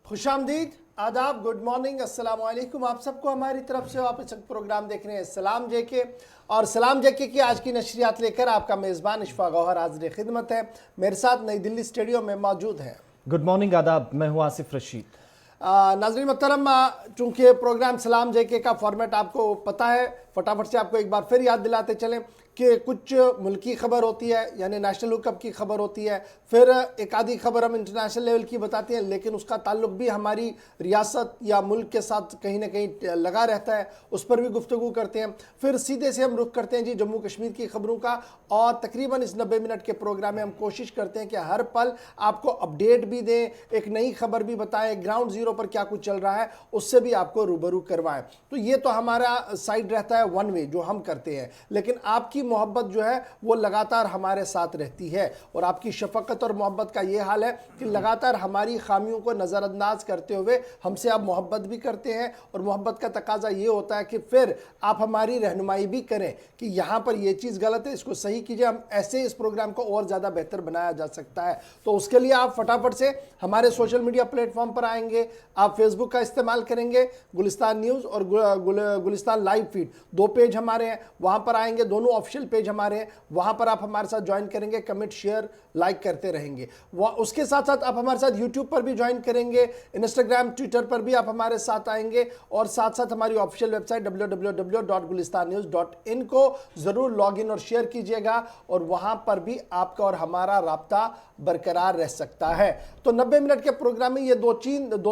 खुशामदीद, आदाब, good morning, अस्सलाम वालेकुम। आप सबको हमारी तरफ से आप इस प्रोग्राम देख रहे हैं सलाम जेके, और सलाम जेके की आज की नशरियात लेकर आपका मेज़बान इशफा गौहर हाज़िर खिदमत है। मेरे साथ नई दिल्ली स्टूडियो में मौजूद है। गुड मॉर्निंग, आदाब, मैं हूँ आसिफ रशीद। नाज़रीन मोहतरम, चूँकि प्रोग्राम सलाम जेके का फॉर्मेट आपको पता है, फटाफट से आपको एक बार फिर याद दिलाते चलें कि कुछ मुल्की खबर होती है, यानी नेशनल वर्ल्ड कप की खबर होती है, फिर एक आधी खबर हम इंटरनेशनल लेवल की बताते हैं, लेकिन उसका ताल्लुक भी हमारी रियासत या मुल्क के साथ कहीं ना कहीं लगा रहता है, उस पर भी गुफ्तगू करते हैं। फिर सीधे से हम रुख करते हैं जी जम्मू कश्मीर की खबरों का, और तकरीबन इस 90 मिनट के प्रोग्राम में हम कोशिश करते हैं कि हर पल आपको अपडेट भी दें, एक नई खबर भी बताएं, ग्राउंड ज़ीरो पर क्या कुछ चल रहा है उससे भी आपको रूबरू करवाएं। तो ये तो हमारा साइड रहता है वन वे जो हम करते हैं, लेकिन आपकी मोहब्बत जो है वो लगातार हमारे साथ रहती है, और आपकी शफकत और मोहब्बत का ये हाल है कि लगातार हमारी खामियों को नज़रअंदाज करते हुए हमसे आप मोहब्बत भी करते हैं, और मोहब्बत का तकाजा ये होता है कि फिर आप हमारी रहनुमाई भी करें कि यहाँ पर ये चीज़ गलत है, इसको सही कीजिए, हम ऐसे इस प्रोग्राम को और ज़्यादा बेहतर बनाया जा सकता है। तो उसके लिए आप फटाफट से हमारे सोशल मीडिया प्लेटफॉर्म पर आएंगे, आप फेसबुक का इस्तेमाल करेंगे, गुलिस्तान न्यूज़ और गुलिस्तान लाइव फीड, दो पेज हमारे हैं, वहाँ पर आएंगे, दोनों ऑफिशियल पेज हमारे हैं, वहाँ पर आप हमारे साथ ज्वाइन करेंगे, कमेंट शेयर लाइक करते रहेंगे। उसके साथ साथ आप हमारे साथ यूट्यूब पर भी ज्वाइन करेंगे, इंस्टाग्राम ट्विटर पर भी आप हमारे साथ आएंगे, और साथ साथ हमारी ऑफिशियल वेबसाइट www.gulistannews.in को ज़रूर लॉगिन और शेयर कीजिएगा, और वहाँ पर भी आपका और हमारा राब्ता बरकरार रह सकता है। तो 90 मिनट के प्रोग्राम में ये दो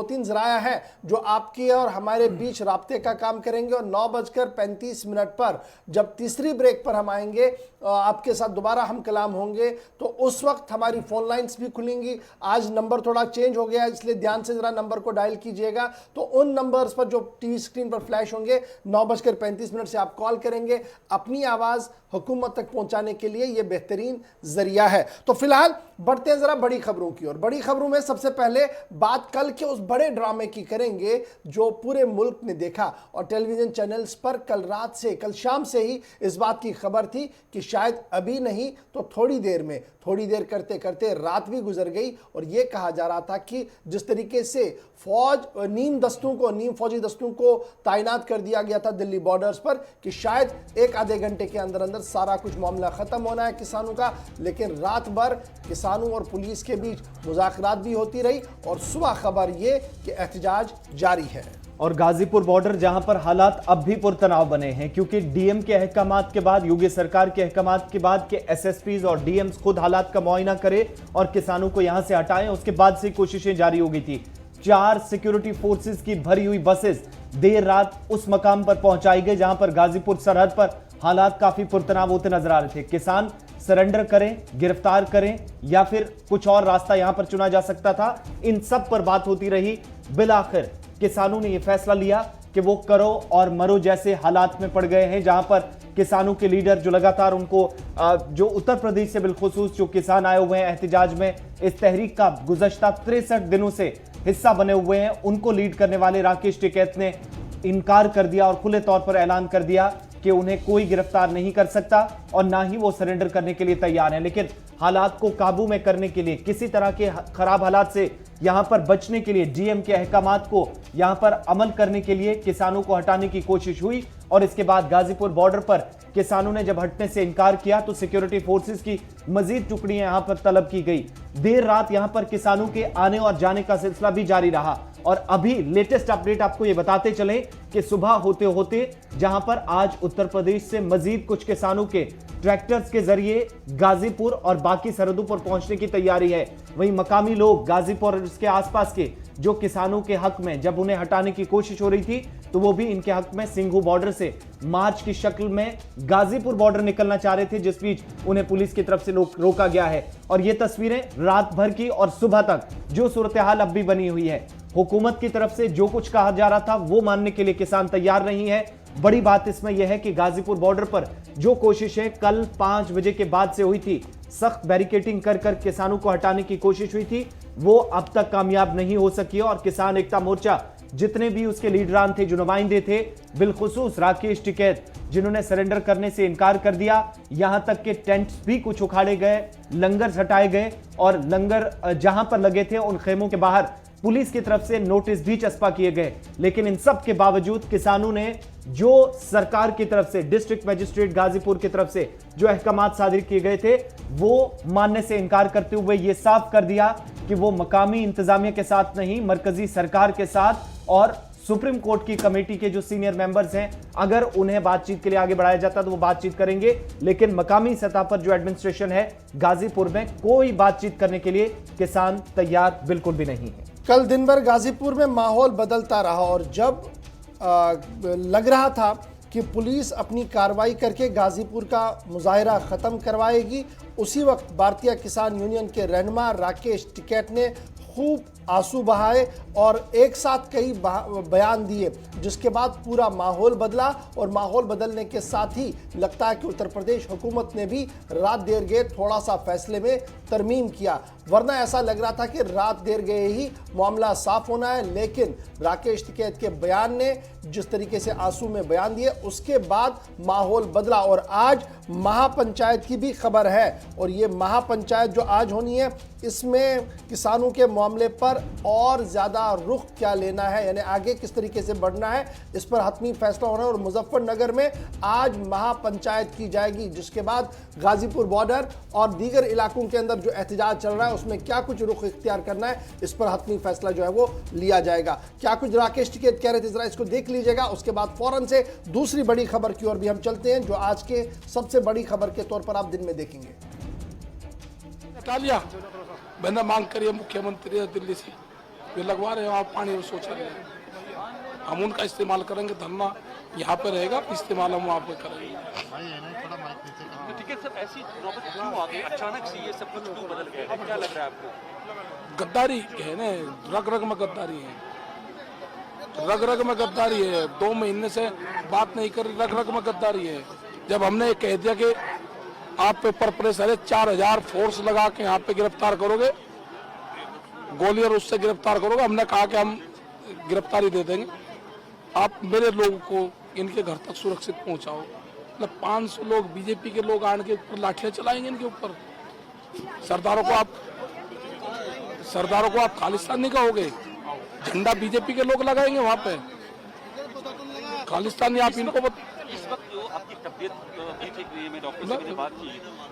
तीन ज़राया हैं जो आपके और हमारे बीच राब्ते का काम करेंगे, और 9:35 पर जब तीसरी ब्रेक पर हम आएंगे आपके साथ दोबारा हम कलाम होंगे, तो उस वक्त हमारी फ़ोन लाइन्स भी खुलेंगी। आज नंबर थोड़ा चेंज हो गया है, इसलिए ध्यान से ज़रा नंबर को डायल कीजिएगा। तो उन नंबर्स पर जो टीवी स्क्रीन पर फ्लैश होंगे 9:35 से आप कॉल करेंगे, अपनी आवाज़ हुकूमत तक पहुंचाने के लिए ये बेहतरीन जरिया है। तो फिलहाल बढ़ते हैं ज़रा बड़ी खबरों की ओर। बड़ी खबरों में सबसे पहले बात कल के उस बड़े ड्रामे की करेंगे जो पूरे मुल्क ने देखा, और टेलीविज़न चैनल्स पर कल शाम से ही इस बात की खबर थी कि शायद अभी नहीं तो थोड़ी देर करते करते रात भी गुजर गई, और ये कहा जा रहा था कि जिस तरीके से नीम फौजी दस्तों को तैनात कर दिया गया था दिल्ली बॉर्डर्स पर, कि शायद एक आधे घंटे के अंदर अंदर सारा कुछ मामला ख़त्म होना है किसानों का, लेकिन रात भर किसानों और पुलिस के बीच मुज़ाकरात भी होती रही, और सुबह खबर ये कि एहतजाज जारी है। और गाजीपुर बॉर्डर जहां पर हालात अब भी पुरतनाव बने हैं, क्योंकि डीएम के अहकामात के बाद, योगी सरकार के अहकामात के बाद के एसएसपीज और डीएम्स खुद हालात का मुआयना करें और किसानों को यहां से हटाएं, उसके बाद से कोशिशें जारी हो गई थी। 4 सिक्योरिटी फोर्सेस की भरी हुई बसेस देर रात उस मकाम पर पहुंचाई गई जहां पर गाजीपुर सरहद पर हालात काफी पुरतनाव होते नजर आ रहे थे। किसान सरेंडर करें, गिरफ्तार करें, या फिर कुछ और रास्ता यहां पर चुना जा सकता था, इन सब पर बात होती रही। बिलाखिर किसानों ने यह फैसला लिया कि वो करो और मरो जैसे हालात में पड़ गए हैं, जहां पर किसानों के लीडर जो लगातार उनको जो उत्तर प्रदेश से बिलखुसूस जो किसान आए हुए हैं एहतजाज में, इस तहरीक का गुज़श्ता 63 दिनों से हिस्सा बने हुए हैं, उनको लीड करने वाले राकेश टिकैत ने इनकार कर दिया और खुले तौर पर ऐलान कर दिया कि उन्हें कोई गिरफ्तार नहीं कर सकता और ना ही वो सरेंडर करने के लिए तैयार हैं। लेकिन हालात को काबू में करने के लिए, किसी तरह के खराब हालात से यहां पर बचने के लिए, डीएम के अहकामात को यहां पर अमल करने के लिए किसानों को हटाने की कोशिश हुई, और इसके बाद गाजीपुर बॉर्डर पर किसानों ने जब हटने से इनकार किया तो सिक्योरिटी फोर्सेस की मजीद टुकड़ियां यहां पर तलब की गई। देर रात यहां पर किसानों के आने और जाने का सिलसिला भी जारी रहा, और अभी लेटेस्ट अपडेट आपको यह बताते चले कि सुबह होते होते जहां पर आज उत्तर प्रदेश से मजीद कुछ किसानों के ट्रैक्टर्स के जरिए गाजीपुर और बाकी सरहदों पर पहुंचने की तैयारी है, वहीं मकामी लोग गाजीपुर और इसके आसपास के जो किसानों के हक में जब उन्हें हटाने की कोशिश हो रही थी तो वो भी इनके हक में सिंघू बॉर्डर से मार्च की शक्ल में गाजीपुर बॉर्डर निकलना चाह रहे थे, जिस बीच उन्हें पुलिस की तरफ से रोका गया है। और ये तस्वीरें रात भर की और सुबह तक जो सूरत हाल अब भी बनी हुई है, हुकूमत की तरफ से जो कुछ कहा जा रहा था वो मानने के लिए किसान तैयार नहीं है। बड़ी बात इसमें यह है कि गाजीपुर बॉर्डर पर जो कोशिशें कल 5 बजे के बाद से हुई थी, सख्त बैरिकेटिंग कर किसानों को हटाने की कोशिश हुई थी, वो अब तक कामयाब नहीं हो सकी, और किसान एकता मोर्चा जितने भी उसके लीडरान थे, जो नुमाइंदे थे, बिलखुसूस राकेश टिकैत जिन्होंने सरेंडर करने से इनकार कर दिया, यहां तक के टेंट्स भी कुछ उखाड़े गए, लंगर हटाए गए, और लंगर जहां पर लगे थे उन खेमों के बाहर पुलिस की तरफ से नोटिस भी चस्पा किए गए, लेकिन इन सब के बावजूद किसानों ने जो सरकार की तरफ से, डिस्ट्रिक्ट मजिस्ट्रेट गाजीपुर की तरफ से जो अहकामात सादिर किए गए थे, वो मानने से इनकार करते हुए ये साफ कर दिया कि वो मकामी इंतजामिया के साथ नहीं, मरकजी सरकार के साथ और सुप्रीम कोर्ट की कमेटी के जो सीनियर मेंबर्स हैं, अगर उन्हें बातचीत के लिए आगे बढ़ाया जाता तो वो बातचीत करेंगे, लेकिन मकामी सतह पर जो एडमिनिस्ट्रेशन है गाजीपुर में, कोई बातचीत करने के लिए किसान तैयार बिल्कुल भी नहीं है। कल दिन भर गाजीपुर में माहौल बदलता रहा और जब लग रहा था कि पुलिस अपनी कार्रवाई करके गाजीपुर का मुजाहिरा ख़त्म करवाएगी, उसी वक्त भारतीय किसान यूनियन के रहनुमा राकेश टिकैत ने खूब आंसू बहाए और एक साथ कई बयान दिए, जिसके बाद पूरा माहौल बदला और माहौल बदलने के साथ ही लगता है कि उत्तर प्रदेश हुकूमत ने भी रात देर गए थोड़ा सा फैसले में तरमीम किया, वरना ऐसा लग रहा था कि रात देर गए ही मामला साफ होना है। लेकिन राकेश टिकैत के बयान ने जिस तरीके से आंसू में बयान दिए, उसके बाद माहौल बदला और आज महापंचायत की भी खबर है और ये महापंचायत जो आज होनी है, इसमें किसानों के मामले पर और ज़्यादा रुख क्या लेना है, यानी आगे किस तरीके से बढ़ना है, इस पर हतमी फैसला होना है। और मुजफ्फरनगर में आज महापंचायत की जाएगी, जिसके बाद गाजीपुर बॉर्डर और दीगर इलाकों के अंदर जो एहतजाज चल रहा है उसमें क्या कुछ रुख इख्तियार करना है, इस पर हतमी फैसला जो है वो लिया जाएगा। क्या कुछ राकेश टिकैत कह रहे थे, जरा इसको देख लीजिएगा। उसके बाद फौरन से दूसरी बड़ी खबर की ओर भी हम चलते हैं, जो आज के सबसे बड़ी खबर के तौर पर आप दिन में देखेंगे। मैंने मांग करी है मुख्यमंत्री दिल्ली से, वे लगवा रहे हैं वहाँ पानी और शौचालय, हम उनका इस्तेमाल करेंगे, धरना यहाँ पे रहेगा, इस्तेमाल हम वहाँ पे करेंगे। ठीक है सर, ऐसी नौबत क्यों आ गई अचानक से, ये सब कुछ क्यों बदल गया, क्या लग रहा है आपको? गद्दारी है ना, रग रग में गद्दारी है, रग रग में गद्दारी है। 2 महीने से बात नहीं कर, रग रग में गद्दारी है। जब हमने कह दिया कि आप पेपर प्रेशर है, 4000 फोर्स लगा के यहाँ पे गिरफ्तार करोगे, गोलियां उससे गिरफ्तार करोगे, हमने कहा कि हम गिरफ्तारी दे देंगे, आप मेरे लोगों को इनके घर तक सुरक्षित पहुंचाओ। मतलब 500 लोग बीजेपी के लोग आने के ऊपर लाठियां चलाएंगे इनके ऊपर। सरदारों को आप खालिस्तानी कहोगे, झंडा बीजेपी के लोग लगाएंगे वहां पे, खालिस्तानी आप इनको इस वक्त जो आपकी तबीयत भी ठीक नहीं है, मैं डॉक्टर से मैंने बात की,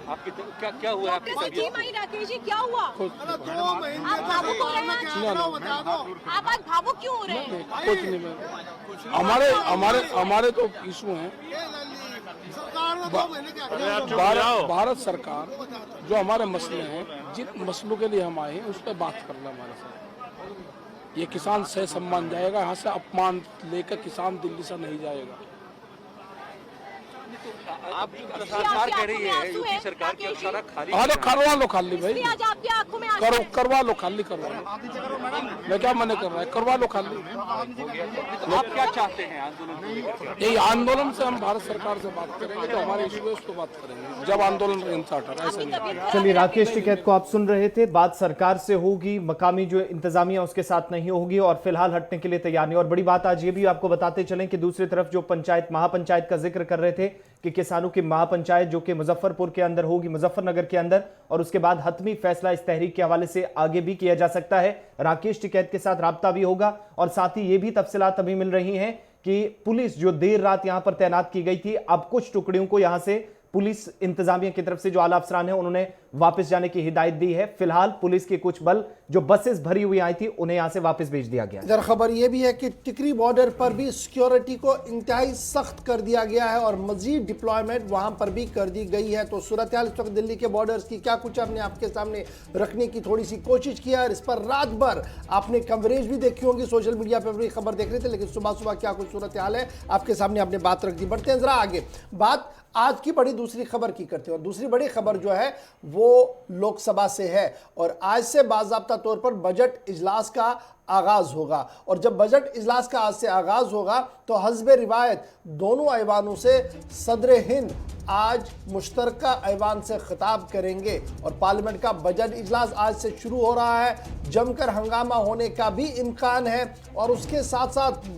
आपकी क्या हुआ है आपकी तबीयत? राकेश जी क्या हुआ? आप भावुक हो रहे हैं, आप आज भावुक क्यों हो रहे हैं? कुछ नहीं, हमारे तो इशू हैं। भारत सरकार जो हमारे मसले हैं, जिन मसलों के लिए हम आए हैं, उस पर बात करना हमारे साथ। ये किसान सह सम्मान जाएगा, यहाँ से अपमान लेकर किसान दिल्ली से नहीं जाएगा। आप सरकार कह रही है, यूपी सरकार की सारा खाली, हाँ तो करवा लो खाली भाई, आज आपकी आंखों में आंसू है। करवा लो खाली, करवा लो। मैं क्या मना कर रहा है, करवा लो खाली। तो आप क्या चाहते हैं आंदोलन को लेकर? यही आंदोलन से हम भारत सरकार से बात करेंगे, जो हमारे इशू है उसको बात करेंगे, जब आंदोलन इंसाट है, ऐसे नहीं। चलिए, राकेश टिकैत को आप सुन रहे थे। बात सरकार से होगी, मकामी जो इंतजामिया उसके साथ नहीं होगी और फिलहाल हटने के लिए तैयार नहीं। और बड़ी बात आज ये भी आपको बताते चलें कि दूसरी तरफ जो पंचायत, महापंचायत का जिक्र कर रहे थे कि किसानों की महापंचायत जो कि मुजफ्फरपुर के अंदर होगी, मुजफ्फरनगर के अंदर, और उसके बाद हतमी फैसला इस तहरीक के हवाले से आगे भी किया जा सकता है। राकेश टिकैत के साथ राब्ता भी होगा और साथ ही ये भी तफसीलात अभी मिल रही हैं कि पुलिस जो देर रात यहां पर तैनात की गई थी, अब कुछ टुकड़ियों को यहां से पुलिस इंतजामिया की तरफ से जो आला अफसरान है उन्होंने वापस जाने की हिदायत दी है। फिलहाल पुलिस के कुछ बल जो बसेस भरी हुई आई थी उन्हें यहां से वापस भेज दिया गया। इधर खबर यह भी है कि टिकरी बॉर्डर पर भी सिक्योरिटी को इंतहाई सख्त कर दिया गया है और मजीद डिप्लॉयमेंट वहां पर भी कर दी गई है। तो सूरत हाल इस वक्त दिल्ली के बॉर्डर्स की क्या कुछ हमने आपके सामने रखने की थोड़ी सी कोशिश की है और इस पर रात भर आपने कवरेज भी देखी होगी, सोशल मीडिया पर भी खबर देख रहे थे, लेकिन सुबह सुबह क्या कुछ सूरत हाल है आपके सामने आपने बात रख दी। बढ़ते हैं जरा आगे, बात आज की बड़ी दूसरी खबर की करते हैं और दूसरी बड़ी खबर जो है वो लोकसभा से है और आज से बाज़ाब्ता तौर पर बजट इजलास का आगाज होगा और जब बजट इजलास का आज से आगाज होगा तो हस्बे रिवायत दोनों ऐवानों से सदर हिंद आज मुश्तरका ऐवान से खिताब करेंगे और पार्लियामेंट का बजट इजलास आज से शुरू हो रहा है। जमकर हंगामा होने का भी इम्कान है और उसके साथ साथ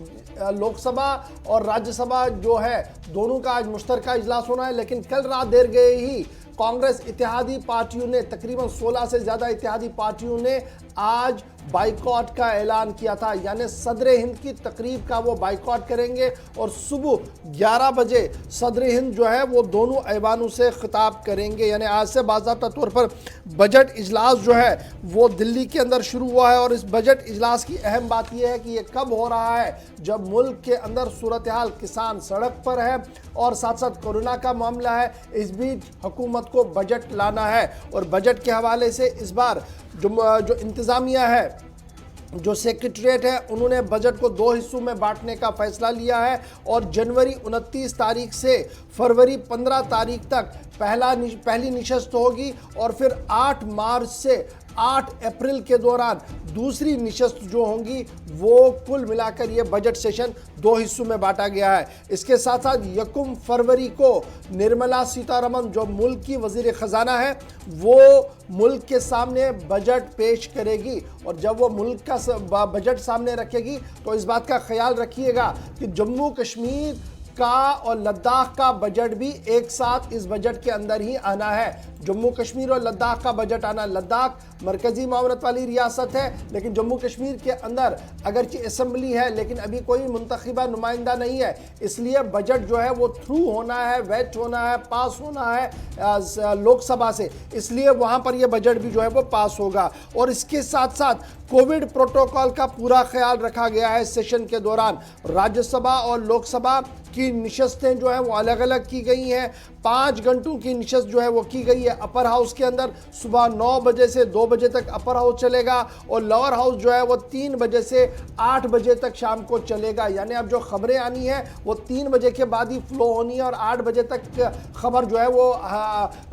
लोकसभा और राज्यसभा जो है दोनों का आज मुश्तरका इजलास होना है। लेकिन कल रात देर गए ही कांग्रेस इत्तेहादी पार्टियों ने, तकरीबन 16 से ज़्यादा इत्तेहादी पार्टियों ने आज बाइकॉट का ऐलान किया था, यानी सदर हिंद की तकरीब का वो बाइकॉट करेंगे और सुबह 11 बजे सदर हिंद जो है वो दोनों ऐवानों से खिताब करेंगे। यानी आज से बाज़ाब्ता तौर पर बजट इजलास जो है वो दिल्ली के अंदर शुरू हुआ है। और इस बजट इजलास की अहम बात यह है कि ये कब हो रहा है, जब मुल्क के अंदर सूरत हाल, किसान सड़क पर है और साथ साथ कोरोना का मामला है। इस बीच हुकूमत को बजट लाना है और बजट के हवाले से इस बार जो इंतज़ामिया है, जो सेक्रेटरीट है, उन्होंने बजट को 2 हिस्सों में बांटने का फैसला लिया है और जनवरी 29 तारीख से फरवरी 15 तारीख तक पहली नशस्त होगी और फिर 8 मार्च से 8 अप्रैल के दौरान दूसरी नशस्त जो होंगी। वो कुल मिलाकर ये बजट सेशन 2 हिस्सों में बांटा गया है। इसके साथ साथ 1 फरवरी को निर्मला सीतारमण जो मुल्क की वजीर ख़जाना है, वो मुल्क के सामने बजट पेश करेगी और जब वो मुल्क का बजट सामने रखेगी तो इस बात का ख्याल रखिएगा कि जम्मू कश्मीर का और लद्दाख का बजट भी एक साथ इस बजट के अंदर ही आना है। जम्मू कश्मीर और लद्दाख का बजट आना, लद्दाख मरकजी मामलत वाली रियासत है लेकिन जम्मू कश्मीर के अंदर अगरचे असेंबली है लेकिन अभी कोई मुंतखबा नुमाइंदा नहीं है, इसलिए बजट जो है वो थ्रू होना है, वेट होना है, पास होना है लोकसभा से, इसलिए वहाँ पर यह बजट भी जो है वो पास होगा। और इसके साथ साथ कोविड प्रोटोकॉल का पूरा ख्याल रखा गया है। सेशन के दौरान राज्यसभा और लोकसभा की नशस्तें जो है वो अलग अलग की गई हैं। 5 घंटों की नशस्त जो है वो की गई है। अपर हाउस के अंदर सुबह 9 बजे से 2 बजे तक अपर हाउस चलेगा और लोअर हाउस जो है वो 3 बजे से 8 बजे तक शाम को चलेगा। यानी अब जो खबरें आनी है वो 3 बजे के बाद ही फ्लो होनी है और 8 बजे तक खबर जो है वो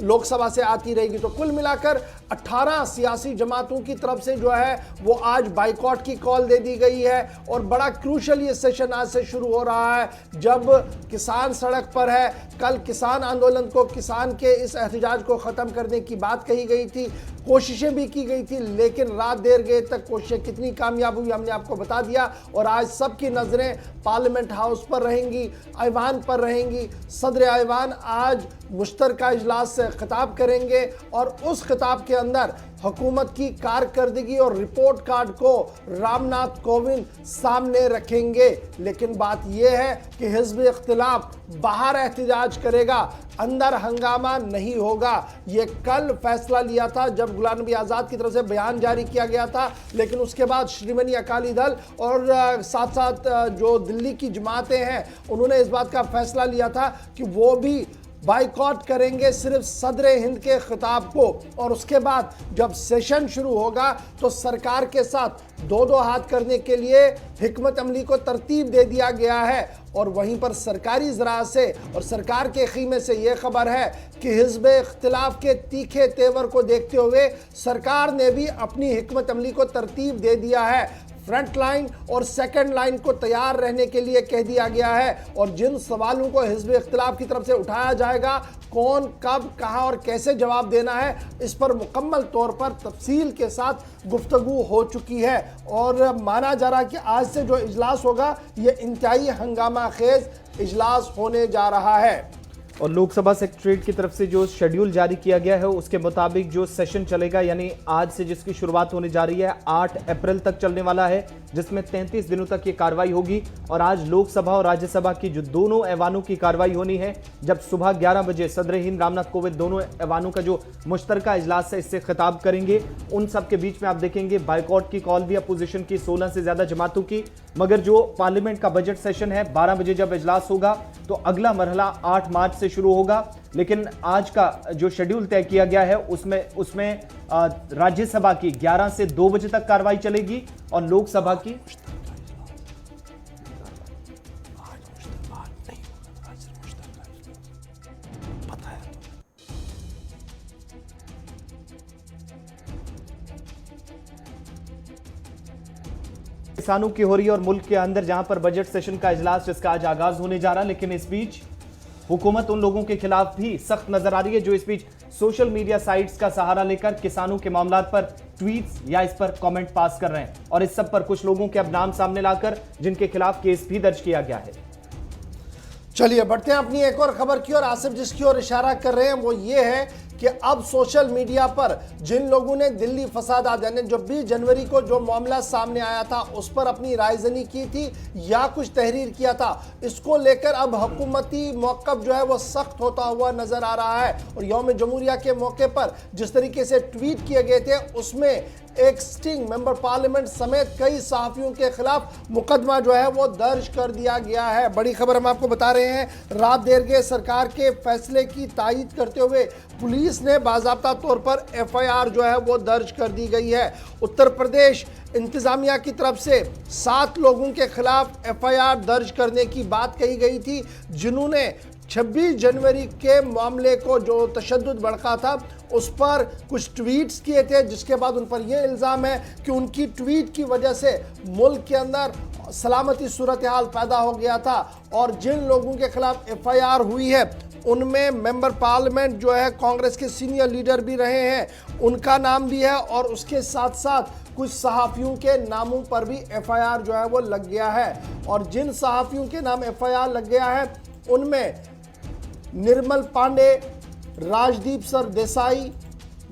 लोकसभा से आती रहेगी। तो कुल मिलाकर 18 सियासी जमातों की तरफ से जो है वो आज बाइकॉट की कॉल दे दी गई है और बड़ा क्रूशल ये सेशन आज से शुरू हो रहा है जब किसान सड़क पर है। कल किसान आंदोलन को, किसान के इस एहतजाज को ख़त्म करने की बात कही गई थी, कोशिशें भी की गई थी, लेकिन रात देर गए तक कोशिशें कितनी कामयाब हुई हमने आपको बता दिया। और आज सबकी नज़रें पार्लियामेंट हाउस पर रहेंगी, ऐवान पर रहेंगी। सदर ऐवान आज मुश्तरका इजलास से खिताब करेंगे और उस खिताब के अंदर हुकूमत की कारकर्दगी और रिपोर्ट कार्ड को रामनाथ कोविंद सामने रखेंगे। लेकिन बात यह है कि हिज़्ब इख्तिलाफ बाहर एहतजाज करेगा, अंदर हंगामा नहीं होगा। ये कल फैसला लिया था जब गुलाम नबी आज़ाद की तरफ से बयान जारी किया गया था, लेकिन उसके बाद श्रोमणी अकाली दल और साथ साथ जो दिल्ली की जमातें हैं उन्होंने इस बात का फैसला लिया था कि वो भी बाइकॉट करेंगे सिर्फ सदर हिंद के खिताब को। और उसके बाद जब सेशन शुरू होगा तो सरकार के साथ 2-2 हाथ करने के लिए हिकमत अमली को तरतीब दे दिया गया है। और वहीं पर सरकारी ज़राअत से और सरकार के खीमे से ये खबर है कि हिज़्ब इख्तिलाफ के तीखे तेवर को देखते हुए सरकार ने भी अपनी हिकमत अमली को तरतीब दे दिया है। फ्रंट लाइन और सेकंड लाइन को तैयार रहने के लिए कह दिया गया है और जिन सवालों को हिज़्ब इख्तिलाफ की तरफ से उठाया जाएगा, कौन कब कहां और कैसे जवाब देना है, इस पर मुकम्मल तौर पर तफसील के साथ गुफ्तगू हो चुकी है। और माना जा रहा है कि आज से जो इजलास होगा ये इंतहाई हंगामा खेज इजलास होने जा रहा है। और लोकसभा सेक्रेटरीट की तरफ से जो शेड्यूल जारी किया गया है उसके मुताबिक जो सेशन चलेगा, यानी आज से जिसकी शुरुआत होने जा रही है 8 अप्रैल तक चलने वाला है, जिसमें 33 दिनों तक ये कार्रवाई होगी। और आज लोकसभा और राज्यसभा की जो दोनों ऐवानों की कार्रवाई होनी है, जब सुबह 11 बजे सदर हिंद रामनाथ कोविंद दोनों ऐवानों का जो मुश्तरका इजलास है इससे खिताब करेंगे। उन सब के बीच में आप देखेंगे बाइकॉट की कॉल भी अपोजिशन की 16 से ज्यादा जमातों की। मगर जो पार्लियामेंट का बजट सेशन है 12 बजे जब इजलास होगा तो अगला मरहला 8 मार्च से शुरू होगा। लेकिन आज का जो शेड्यूल तय किया गया है उसमें राज्यसभा की 11 से 2 बजे तक कार्रवाई चलेगी और लोकसभा की किसानों की हो रही है और मुल्क के अंदर जहां पर बजट सेशन का इजलास जिसका आज आगाज होने जा रहा है। लेकिन इस बीच हुकूमत उन लोगों के खिलाफ भी सख्त नजर आ रही है जो इस बीच सोशल मीडिया साइट्स का सहारा लेकर किसानों के मामलात पर ट्वीट्स या इस पर कमेंट पास कर रहे हैं। और इस सब पर कुछ लोगों के अब नाम सामने लाकर जिनके खिलाफ केस भी दर्ज किया गया है। चलिए बढ़ते हैं अपनी एक और खबर की और आसिफ जिसकी ओर इशारा कर रहे हैं वो ये है कि अब सोशल मीडिया पर जिन लोगों ने दिल्ली फसादात यानी जो 20 जनवरी को जो मामला सामने आया था उस पर अपनी रायजनी की थी या कुछ तहरीर किया था, इसको लेकर अब हुकूमती मौक़िफ़ जो है वो सख्त होता हुआ नजर आ रहा है। और यौम जमहूरिया के मौके पर जिस तरीके से ट्वीट किए गए थे उसमें एक स्टिंग मेंबर पार्लियामेंट समेत कई सहाफ़ियों के खिलाफ मुकदमा जो है वो दर्ज कर दिया गया है। बड़ी खबर हम आपको बता रहे हैं, रात देर गए सरकार के फैसले की तायीद करते हुए पुलिस ने बाज़ाब्ता तौर पर FIR जो है वो दर्ज कर दी गई है। उत्तर प्रदेश इंतज़ामिया की तरफ से 7 लोगों के खिलाफ FIR दर्ज करने की बात कही गई थी, जिन्होंने 26 जनवरी के मामले को जो तशद्दुद भड़का था उस पर कुछ ट्वीट्स किए थे, जिसके बाद उन पर यह इल्ज़ाम है कि उनकी ट्वीट की वजह से मुल्क के अंदर सलामती सूरत हाल पैदा हो गया था। और जिन लोगों के खिलाफ FIR हुई है उनमें मेंबर पार्लियामेंट जो है कांग्रेस के सीनियर लीडर भी रहे हैं, उनका नाम भी है, और उसके साथ साथ कुछ सहाफ़ियों के नामों पर भी FIR जो है वो लग गया है। और जिन सहाफ़ियों के नाम FIR लग गया है उनमें निर्मल पांडे, राजदीप सर देसाई,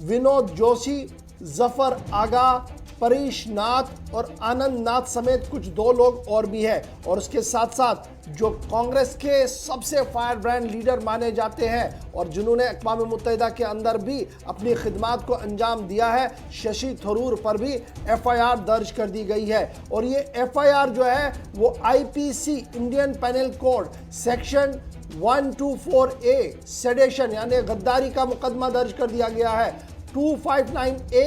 विनोद जोशी, जफर आगा, परेश नाथ और आनंद नाथ समेत कुछ 2 लोग और भी हैं। और उसके साथ साथ जो कांग्रेस के सबसे फायर ब्रांड लीडर माने जाते हैं और जिन्होंने अक़वाम मुत्तहिदा के अंदर भी अपनी खिदमात को अंजाम दिया है, शशि थरूर पर भी FIR दर्ज कर दी गई है। और ये FIR जो है वो IPC Indian penal code section 124A sedition यानी गद्दारी का मुकदमा दर्ज कर दिया गया है। 259A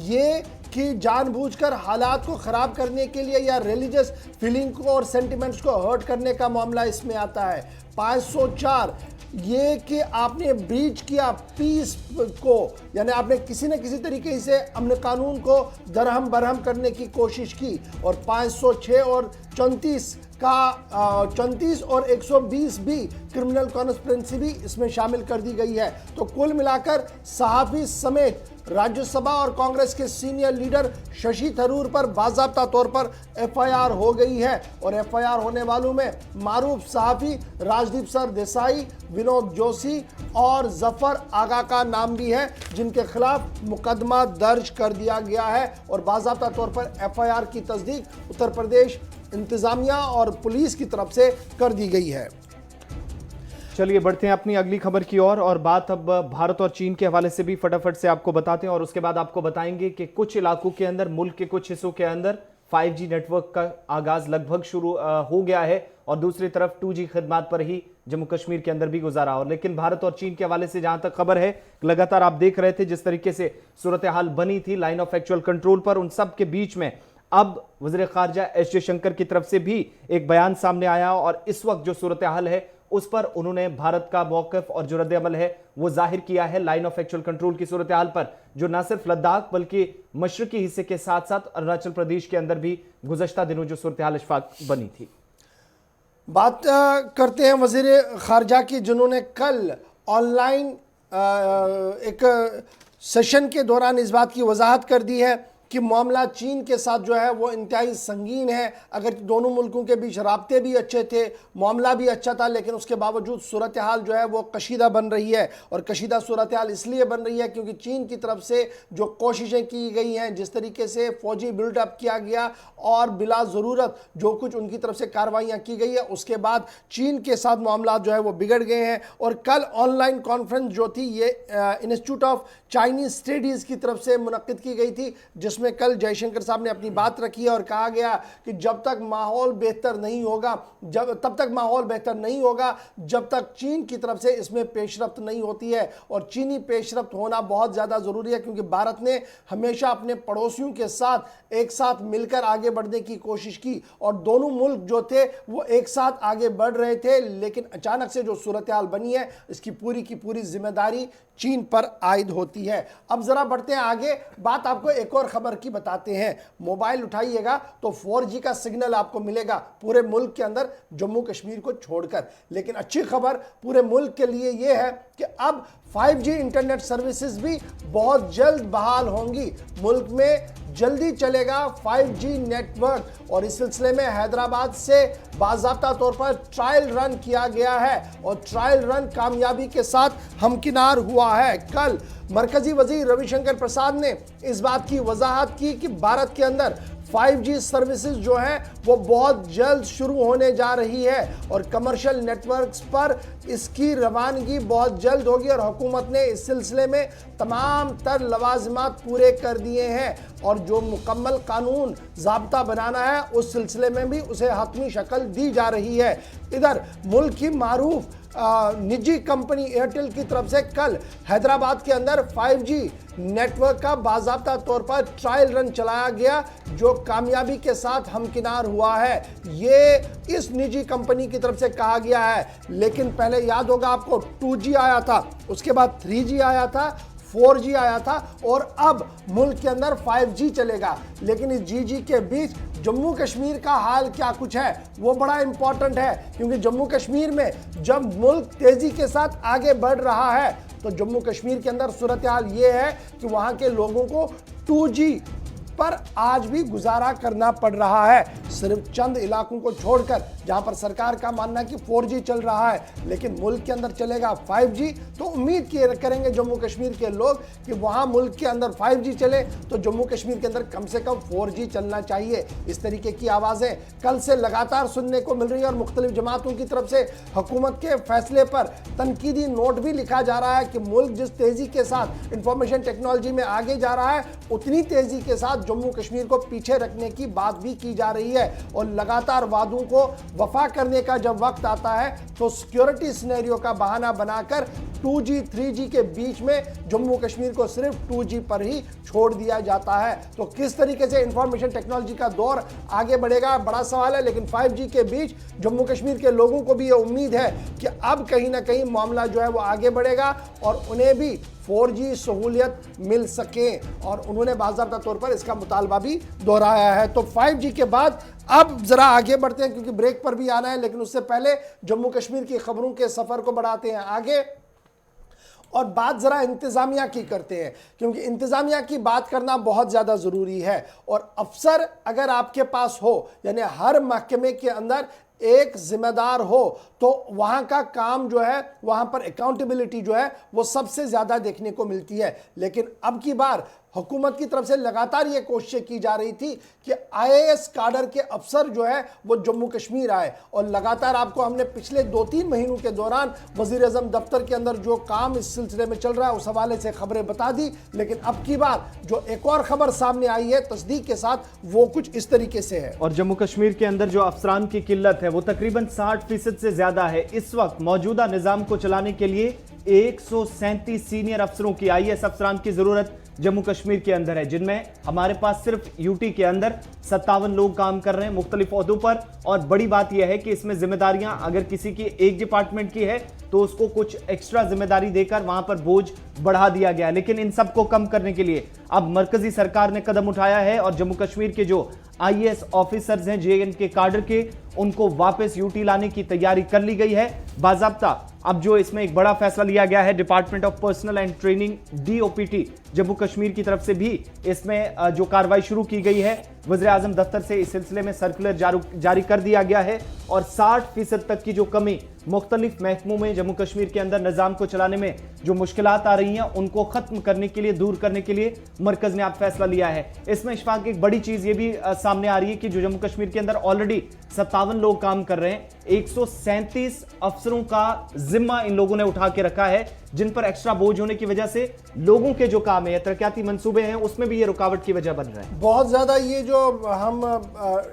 ये कि जानबूझकर हालात को ख़राब करने के लिए या रिलीजियस फीलिंग को और सेंटिमेंट्स को हर्ट करने का मामला इसमें आता है। 504 ये कि आपने ब्रीच किया पीस को, यानी आपने किसी न किसी तरीके से अमन कानून को दरहम बरहम करने की कोशिश की। और 506 और 34 का 34 और 120 भी क्रिमिनल कॉन्स्पिरेंसी भी इसमें शामिल कर दी गई है। तो कुल मिलाकर सहाफ़ी समेत राज्यसभा और कांग्रेस के सीनियर लीडर शशि थरूर पर बाज़ाब्ता तौर पर FIR हो गई है। और FIR होने वालों में मारूफ सहाफ़ी राजदीप सर देसाई, विनोद जोशी और जफर आगा का नाम भी है, जिनके खिलाफ मुकदमा दर्ज कर दिया गया है। और बाज़ाब्ता तौर पर FIR की तस्दीक उत्तर प्रदेश इंतज़ामिया और पुलिस की तरफ से कर दी गई है। चलिए बढ़ते हैं अपनी अगली खबर की ओर और बात अब भारत और चीन के हवाले से भी फटाफट से आपको बताते हैं और उसके बाद आपको बताएंगे कि कुछ इलाकों के अंदर, मुल्क के कुछ हिस्सों के अंदर 5G नेटवर्क का आगाज लगभग शुरू हो गया है और दूसरी तरफ 2G खिदमात पर ही जम्मू कश्मीर के अंदर भी गुजारा। और लेकिन भारत और चीन के हवाले से जहां तक खबर है, लगातार आप देख रहे थे जिस तरीके से सूरत हाल बनी थी लाइन ऑफ एक्चुअल कंट्रोल पर, उन सब के बीच में अब वज़ीर ख़ारजा एस जयशंकर की तरफ से भी एक बयान सामने आया और इस वक्त जो सूरत हाल है उस पर उन्होंने भारत का मौक़िफ़ और जो रद्द-ए-अमल है वो जाहिर किया है लाइन ऑफ एक्चुअल कंट्रोल की सूरत हाल पर, जो न सिर्फ लद्दाख बल्कि मशरकी हिस्से के साथ साथ अरुणाचल प्रदेश के अंदर भी गुज़श्ता दिनों जो सूरत हाल इशफाक बनी थी। बात करते हैं वज़ीर ख़ारजा की, जिन्होंने कल ऑनलाइन एक सेशन के दौरान इस बात की वजाहत कर दी है कि मामला चीन के साथ जो है वो इंतहाई संगीन है। अगर दोनों मुल्कों के बीच राब्ते भी अच्छे थे, मामला भी अच्छा था, लेकिन उसके बावजूद सूरत हाल जो है वो कशीदा बन रही है। और कशीदा सूरत हाल इसलिए बन रही है क्योंकि चीन की तरफ से जो कोशिशें की गई हैं, जिस तरीके से फ़ौजी बिल्डअप किया गया और बिला ज़रूरत जो कुछ उनकी तरफ से कार्रवाइयाँ की गई है, उसके बाद चीन के साथ मामला जो है वो बिगड़ गए हैं। और कल ऑनलाइन कॉन्फ्रेंस जो थी ये इंस्टीट्यूट ऑफ चाइनीज़ स्टडीज़ की तरफ से मुनक्किद की गई थी, जिसमें कल जयशंकर साहब ने अपनी बात रखी है और कहा गया कि जब तक माहौल बेहतर नहीं होगा, तब तक माहौल बेहतर नहीं होगा जब तक चीन की तरफ से इसमें पेशरफ्त नहीं होती है। और चीनी पेशरफ्त होना बहुत ज़्यादा ज़रूरी है क्योंकि भारत ने हमेशा अपने पड़ोसियों के साथ एक साथ मिलकर आगे बढ़ने की कोशिश की और दोनों मुल्क जो थे वो एक साथ आगे बढ़ रहे थे, लेकिन अचानक से जो सूरत हाल बनी है इसकी पूरी की पूरी जिम्मेदारी चीन पर आयद होती है। अब ज़रा बढ़ते हैं आगे, बात आपको एक और ख़बर की बताते हैं। मोबाइल उठाइएगा तो 4G का सिग्नल आपको मिलेगा पूरे मुल्क के अंदर, जम्मू कश्मीर को छोड़कर। लेकिन अच्छी खबर पूरे मुल्क के लिए यह है कि अब 5G इंटरनेट सर्विसेज भी बहुत जल्द बहाल होंगी। मुल्क में जल्दी चलेगा 5G नेटवर्क और इस सिलसिले में हैदराबाद से बाज़ाब्ता तौर पर ट्रायल रन किया गया है और ट्रायल रन कामयाबी के साथ हमकिनार हुआ है। कल मरकजी वजीर रविशंकर प्रसाद ने इस बात की वजाहत की कि भारत के अंदर 5G सर्विसेज जो हैं वो बहुत जल्द शुरू होने जा रही है और कमर्शियल नेटवर्क्स पर इसकी रवानगी बहुत जल्द होगी और हुकूमत ने इस सिलसिले में तमाम तर लवाजिमात पूरे कर दिए हैं और जो मुकम्मल कानून ज़ाब्ता बनाना है उस सिलसिले में भी उसे हतमी शक्ल दी जा रही है। इधर मुल्क की मारूफ निजी कंपनी एयरटेल की तरफ से कल हैदराबाद के अंदर 5G नेटवर्क का बाज़ाब्ता तौर पर ट्रायल रन चलाया गया जो कामयाबी के साथ हमकिनार हुआ है। ये इस निजी कंपनी की तरफ से कहा गया है, लेकिन पहले याद होगा आपको 2G आया था, उसके बाद 3G आया था, 4G आया था और अब मुल्क के अंदर 5G चलेगा। लेकिन इस GG के बीच जम्मू कश्मीर का हाल क्या कुछ है वो बड़ा इंपॉर्टेंट है, क्योंकि जम्मू कश्मीर में जब मुल्क तेजी के साथ आगे बढ़ रहा है तो जम्मू कश्मीर के अंदर सूरत हाल ये है कि वहां के लोगों को 2G पर आज भी गुजारा करना पड़ रहा है, सिर्फ चंद इलाकों को छोड़कर जहां पर सरकार का मानना है कि 4G चल रहा है, लेकिन मुल्क के अंदर चलेगा 5G। तो उम्मीद करेंगे जम्मू कश्मीर के लोग कि वहां मुल्क के अंदर 5G चले तो जम्मू कश्मीर के अंदर कम से कम 4G चलना चाहिए। इस तरीके की आवाज़ें कल से लगातार सुनने को मिल रही है और मुख्तलिफ जमातों की तरफ से हुकूमत के फैसले पर तनकीदी नोट भी लिखा जा रहा है कि मुल्क जिस तेज़ी के साथ इंफॉर्मेशन टेक्नोलॉजी में आगे जा रहा है उतनी तेज़ी के साथ जम्मू कश्मीर को पीछे रखने की बात भी की जा रही है और लगातार वादों को वफा करने का जब वक्त आता है तो सिक्योरिटी सिनेरियो का बहाना बनाकर 2G 3G के बीच में जम्मू कश्मीर को सिर्फ 2G पर ही छोड़ दिया जाता है। तो किस तरीके से इंफॉर्मेशन टेक्नोलॉजी का दौर आगे बढ़ेगा बड़ा सवाल है, लेकिन 5G के बीच जम्मू कश्मीर के लोगों को भी ये उम्मीद है कि अब कहीं ना कहीं मामला जो है वो आगे बढ़ेगा और उन्हें भी 4G सहूलियत मिल सके और उन्होंने बाज़ाब्ता तौर पर इसका मुतालबा भी दोहराया है। तो 5G के बाद अब जरा आगे बढ़ते हैं क्योंकि ब्रेक पर भी आना है, लेकिन उससे पहले जम्मू कश्मीर की खबरों के सफ़र को बढ़ाते हैं आगे और बात ज़रा इंतज़ामिया की करते हैं, क्योंकि इंतज़ामिया की बात करना बहुत ज़्यादा ज़रूरी है और अफसर अगर आपके पास हो, यानी हर महकमे के अंदर एक जिम्मेदार हो तो वहाँ का काम जो है वहाँ पर अकाउंटेबिलिटी जो है वो सबसे ज़्यादा देखने को मिलती है। लेकिन अब की बार हुकूमत की तरफ से लगातार ये कोशिशें की जा रही थी कि IAS काडर के अफसर जो है वो जम्मू कश्मीर आए और लगातार आपको हमने पिछले 2-3 महीनों के दौरान वज़ीर आज़म दफ्तर के अंदर जो काम इस सिलसिले में चल रहा है उस हवाले से खबरें बता दी। लेकिन अब की बार जो एक और खबर सामने आई है तस्दीक के साथ वो कुछ इस तरीके से है और जम्मू कश्मीर के अंदर जो अफसरान की किल्लत है वो तकरीबन 60% से ज्यादा है। इस वक्त मौजूदा निजाम को चलाने के लिए 137 सीनियर अफसरों की IAS अफसरान की जरूरत जम्मू कश्मीर के अंदर है, जिनमें हमारे पास सिर्फ यूटी के अंदर 57 लोग काम कर रहे हैं मुख्तलिफ ओहदों पर। और बड़ी बात यह है कि इसमें जिम्मेदारियां अगर किसी की एक डिपार्टमेंट की है तो उसको कुछ एक्स्ट्रा जिम्मेदारी देकर वहां पर बोझ बढ़ा दिया गया। लेकिन इन सबको कम करने के लिए अब मरकजी सरकार ने कदम उठाया है और जम्मू कश्मीर के जो IAS ऑफिसर्स हैं JN के काडर के, उनको वापस यूटी लाने की तैयारी कर ली गई है बाज़ाब्ता। अब जो इसमें एक बड़ा फैसला लिया गया है, department of personal and training DOPT Jammu Kashmir की तरफ से भी इसमें जो कार्रवाई शुरू की गई है। वज़ीर आज़म दफ्तर से इस सिलसिले में सर्कुलर जारी कर दिया गया है और 60% तक की जो कमी मुख्तलिफ महकमों में जम्मू कश्मीर के अंदर निज़ाम को चलाने में जो मुश्किलात आ रही हैं उनको ख़त्म करने के लिए, दूर करने के लिए मरकज़ ने आप फैसला लिया है। इसमें इशफाक एक बड़ी चीज़ ये भी सामने आ रही है कि जो जम्मू कश्मीर के अंदर ऑलरेडी 57 लोग काम कर रहे हैं, 137 अफसरों का जिम्मा इन लोगों ने उठा के रखा है, जिन पर एक्स्ट्रा बोझ होने की वजह से लोगों के जो काम है या तरक्याती मंसूबे हैं उसमें भी ये रुकावट की वजह बन रहा है। बहुत ज़्यादा ये जो हम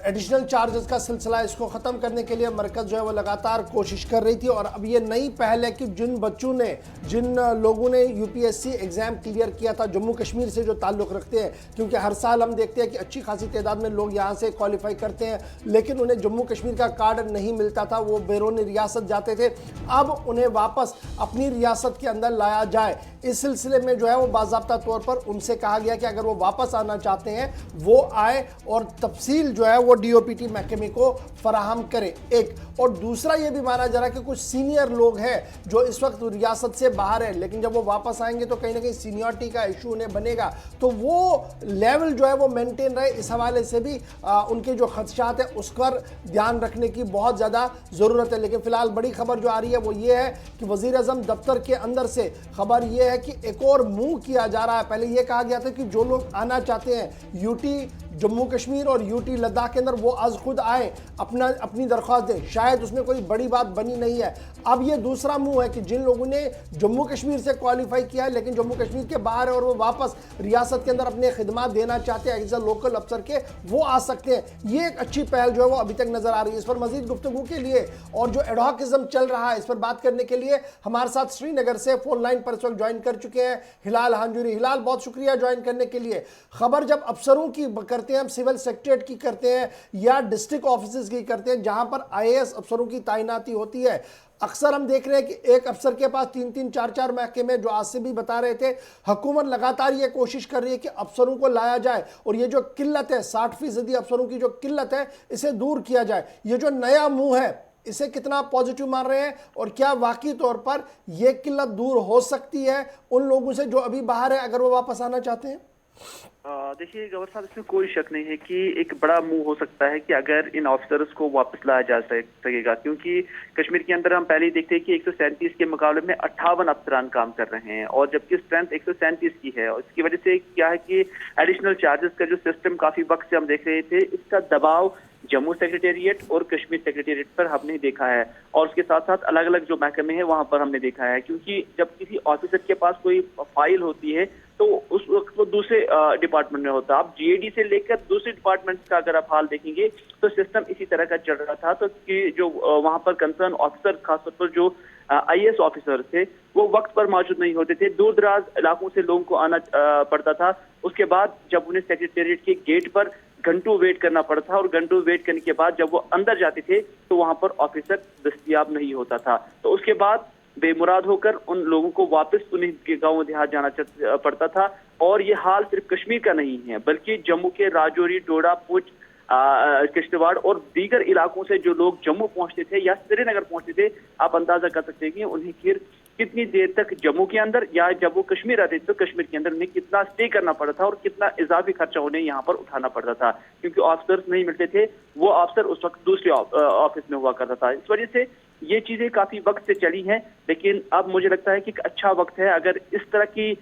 एडिशनल चार्जेस का सिलसिला है इसको ख़त्म करने के लिए मरकज़ जो है वो लगातार कोशिश कर रही थी और अब ये नई पहल है कि जिन बच्चों ने, जिन लोगों ने UPSC एग्ज़ाम क्लियर किया था जम्मू कश्मीर से जो ताल्लुक़ रखते हैं, क्योंकि हर साल हम देखते हैं कि अच्छी खासी तादाद में लोग यहाँ से क्वालिफाई करते हैं लेकिन उन्हें जम्मू कश्मीर का कार्ड नहीं मिलता था, वो बैरून रियासत जाते थे। अब उन्हें वापस अपनी रियासत के अंदर लाया जाए। इस सिलसिले में जो है वो बाज़ाब्ता तौर पर उनसे कहा गया कि अगर वो वापस आना चाहते हैं वो आए और तफसील जो है वो डीओपीटी महकमे को फराहम करें। एक और दूसरा ये भी माना जा रहा है कि कुछ सीनियर लोग हैं जो इस वक्त रियासत से बाहर है, लेकिन जब वो वापस आएंगे तो कहीं ना कहीं सीनियरिटी का इशू उन्हें बनेगा, तो वो लेवल जो है वो मेंटेन रहे। इस हवाले से भी उनके जो खदशात है उस पर ध्यान रखने की बहुत ज़्यादा ज़रूरत है। लेकिन फिलहाल बड़ी खबर जो आ रही है वो ये है कि वज़ीर आज़म दफ्तर के अंदर से खबर ये है कि एक और मूव किया जा रहा है। पहले ये कहा गया था कि जो लोग आना चाहते हैं यूटी जम्मू कश्मीर और यूटी लद्दाख के अंदर वो आज खुद आए अपनी दरख्वास्त दें, शायद उसमें कोई बड़ी बात बनी नहीं है। अब ये दूसरा मुंह है कि जिन लोगों ने जम्मू कश्मीर से क्वालिफाई किया है लेकिन जम्मू कश्मीर के बाहर है और वो वापस रियासत के अंदर अपने खिदमात देना चाहते हैं एज अ लोकल अफसर के, वो आ सकते हैं। ये एक अच्छी पहल जो है वो अभी तक नजर आ रही है। इस पर मजीद गुफ्तगू के लिए और जो एडहॉकिज्म चल रहा है इस पर बात करने के लिए हमारे साथ श्रीनगर से फोन लाइन पर इस वक्त ज्वाइन कर चुके हैं हिलाल हांजुरी। हिलाल, बहुत शुक्रिया ज्वाइन करने के लिए। खबर जब अफसरों की करते हैं, हम सिविल सेक्रेटरीट की करते हैं या डिस्ट्रिक्ट ऑफिस की करते हैं जहां पर आईएएस अफसरों की तैनाती होती है, अक्सर हम देख रहे हैं कि एक अफसर के पास 3-3, 4-4 महकमे, जो आज से भी बता रहे थे हुकूमत लगातार ये कोशिश कर रही है कि अफसरों को लाया जाए और ये जो किल्लत है 60% अफसरों की जो किल्लत है इसे दूर किया जाए। ये जो नया मुंह है इसे कितना पॉजिटिव मान रहे हैं और क्या वाकई तौर पर यह किल्लत दूर हो सकती है उन लोगों से जो अभी बाहर है अगर वो वापस आना चाहते हैं? देखिए गवर साहब, इसमें कोई शक नहीं है कि एक बड़ा मूव हो सकता है कि अगर इन ऑफिसर्स को वापस लाया जा सकेगा, क्योंकि कश्मीर के अंदर हम पहले ही देखते हैं कि 137 के मुकाबले में 58 अफसरान काम कर रहे हैं और जबकि स्ट्रेंथ 137 की है। और इसकी वजह से क्या है कि एडिशनल चार्जेस का जो सिस्टम काफी वक्त से हम देख रहे थे, इसका दबाव जम्मू सेक्रेटेरिएट और कश्मीर सेक्रेटेरिएट पर हमने देखा है और उसके साथ साथ अलग अलग जो महकमे हैं वहां पर हमने देखा है। क्योंकि जब किसी ऑफिसर के पास कोई फाइल होती है तो उस वक्त वो दूसरे डिपार्टमेंट में होता है। आप जीएडी से लेकर दूसरे डिपार्टमेंट्स का अगर आप हाल देखेंगे तो सिस्टम इसी तरह का चल रहा था। तो कि जो वहां पर कंसर्न ऑफिसर, खासतौर पर जो आईएएस ऑफिसर थे, वो वक्त पर मौजूद नहीं होते थे, दूर दराज इलाकों से लोगों को आना पड़ता था। उसके बाद जब उन्हें सेक्रेटेरिएट के गेट पर घंटों वेट करना पड़ता था और घंटों वेट करने के बाद जब वो अंदर जाते थे तो वहां पर ऑफिसर दस्तयाब नहीं होता था। तो उसके बाद बेमुराद होकर उन लोगों को वापस उन्हें गाँव देहात जाना पड़ता था। और ये हाल सिर्फ कश्मीर का नहीं है बल्कि जम्मू के राजौरी, डोडा, पुंछ, किश्तवाड़ और दीगर इलाकों से जो लोग जम्मू पहुंचते थे या श्रीनगर पहुंचते थे, आप अंदाजा कर सकते हैं कि उन्हें फिर कितनी देर तक जम्मू के अंदर या जब वो कश्मीर आते थे तो कश्मीर के अंदर उन्हें कितना स्टे करना पड़ता था और कितना इजाफी खर्चा उन्हें यहाँ पर उठाना पड़ता था, क्योंकि ऑफिसर्स नहीं मिलते थे। वो ऑफिसर उस वक्त दूसरे ऑफिस में हुआ करता था। इस वजह से ये चीजें काफी वक्त से चली हैं, लेकिन अब मुझे लगता है कि एक अच्छा वक्त है। अगर इस तरह की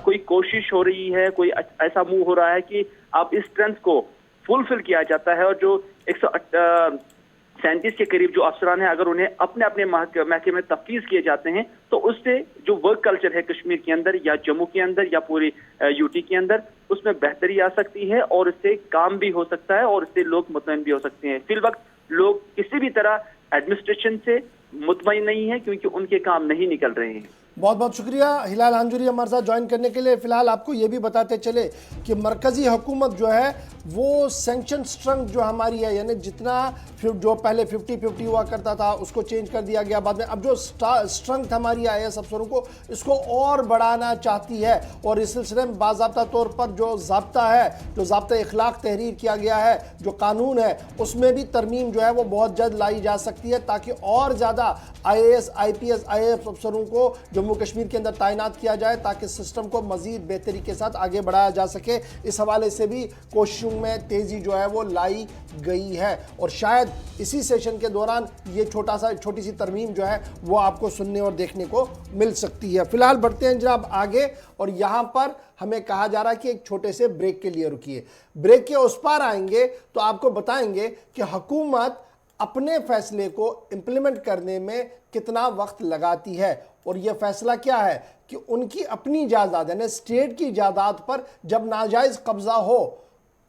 कोई कोशिश हो रही है, कोई ऐसा मूव हो रहा है कि आप इस स्ट्रेंथ को फुलफिल किया जाता है और जो 137 के करीब जो अफसरान हैं अगर उन्हें अपने अपने महकमे में तफवीज किए जाते हैं तो उससे जो वर्क कल्चर है कश्मीर के अंदर या जम्मू के अंदर या पूरी यूटी के अंदर, उसमें बेहतरी आ सकती है और इससे काम भी हो सकता है और इससे लोग मुतमईन भी हो सकते हैं। फिल वक्त लोग किसी भी तरह एडमिनिस्ट्रेशन से मुतमईन नहीं है क्योंकि उनके काम नहीं निकल रहे हैं। बहुत बहुत शुक्रिया हिलाल हांजुरी हमारे साथ ज्वाइन करने के लिए। फिलहाल आपको ये भी बताते चले कि मरकज़ी हुकूमत जो है वो सेंक्शन स्ट्रेंथ जो हमारी है, यानी जितना जो पहले 50-50 हुआ करता था उसको चेंज कर दिया गया बाद में, अब जो स्ट्रेंथ हमारी आईएएस अफसरों को इसको और बढ़ाना चाहती है और इस सिलसिले में बाज़ाब्ता तौर पर जो ज़ाब्ता है, जो ज़ाब्ता इखलाक तहरीर किया गया है, जो कानून है उसमें भी तरमीम जो है वो बहुत जल्द लाई जा सकती है ताकि और ज़्यादा आईएएस, आईपीएस, आईएएफ अफसरों को जम्मू कश्मीर के अंदर तैनात किया जाए ताकि सिस्टम को मजीद बेहतरी के साथ आगे बढ़ाया जा सके। इस हवाले से भी कोशिशों में तेज़ी जो है वो लाई गई है और शायद इसी सेशन के दौरान ये छोटी सी तरमीम जो है वो आपको सुनने और देखने को मिल सकती है। फिलहाल बढ़ते हैं जनाब आगे और यहाँ पर हमें कहा जा रहा है कि एक छोटे से ब्रेक के लिए रुकिए। ब्रेक के उस पार आएंगे तो आपको बताएंगे कि हुकूमत अपने फैसले को इम्प्लीमेंट करने में कितना वक्त लगाती है और यह फैसला क्या है कि उनकी अपनी जायदाद यानी स्टेट की जायदाद पर जब नाजायज़ कब्जा हो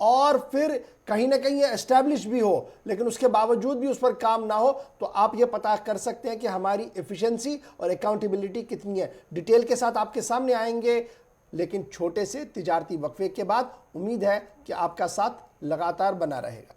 और फिर कहीं ना कहीं ये एस्टैब्लिश भी हो लेकिन उसके बावजूद भी उस पर काम ना हो, तो आप ये पता कर सकते हैं कि हमारी एफिशिएंसी और अकाउंटेबिलिटी कितनी है। डिटेल के साथ आपके सामने आएंगे, लेकिन छोटे से तिजारती वक्फे के बाद। उम्मीद है कि आपका साथ लगातार बना रहेगा।